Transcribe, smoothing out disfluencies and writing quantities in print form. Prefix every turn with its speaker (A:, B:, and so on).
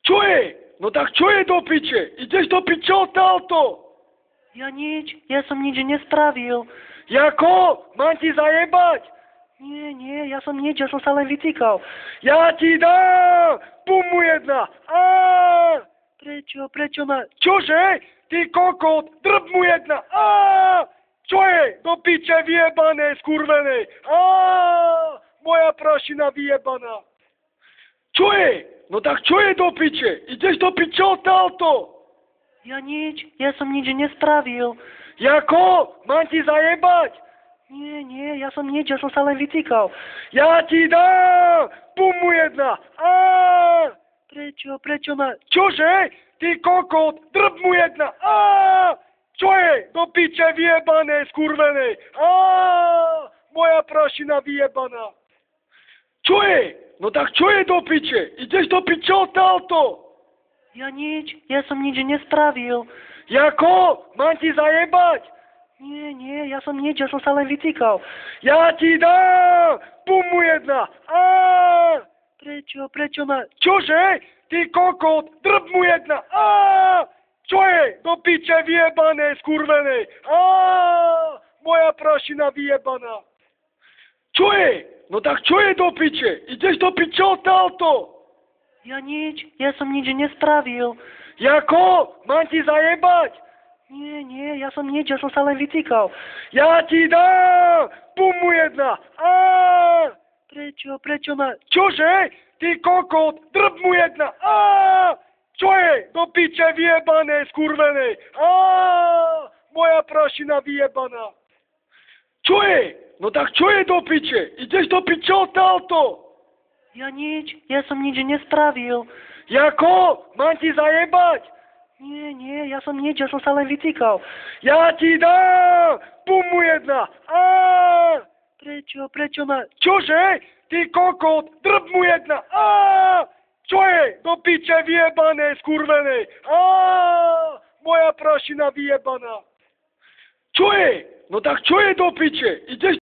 A: Čo je? No tak čo je do piče? Ideš do piče odtiaľto?
B: Ja som nič nespravil.
A: Jako? Mám ti zajebať?
B: Nie, ja som sa len vycikal.
A: Ja ti dám! Pumu jedna!
B: Prečo ma...
A: Čože? Ty kokot! Drb mu jedna! Čo je? Do piče vyjebané, skurvenej! Moja prašina vyjebaná! Čo je? No tak čo je do piče? Ideš do piče odtiaľto?
B: Ja som nič nespravil.
A: Jako? Mám ti zajebať?
B: Nie, ja som sa len vycikal.
A: Ja ti dám! Pumu jedna!
B: Prečo ma...
A: Čože? Ty kokot! Drb mu jedna! Čo je? Do piče vyjebané, skurvenej! Moja prašina vyjebaná! Čo je? No tak čo je do piče? Ideš do piče odtiaľto?
B: Ja som nič nespravil.
A: Jako? Mám ti zajebať?
B: Nie, ja som sa len vycikal.
A: Ja ti dám! Pumu jedna!
B: Prečo ma...
A: Čože? Ty kokot! Drb mu jedna! Čo je? Do piče vyjebané, skurvenej! Moja prašina vyjebaná! Čo je? No tak čo je do piče? Ideš do piče odtiaľto?
B: Ja som nič nespravil.
A: Jako? Mám ti zajebať?
B: Nie, ja som sa len vycikal.
A: Ja ti dám! Pumu jedna!
B: Prečo ma...
A: Čože? Ty kokot! Drb mu jedna! Čo je? Do piče vyjebané, skurvenej! Moja prašina vyjebaná! Čo je? No tak čo je do piče? Ideš do piče odtiaľto?
B: Ja som nič nespravil.
A: Jako? Mám ti zajebať?
B: Nie, ja som sa len vycikal.
A: Ja ti dám! Pumu jedna!
B: Prečo ma...
A: Čože? Ty kokot! Drb mu jedna! Čo je? Do piče vyjebané, skurvenej! Moja prašina vyjebaná! Čo je? No tak čo je do piče? Ideš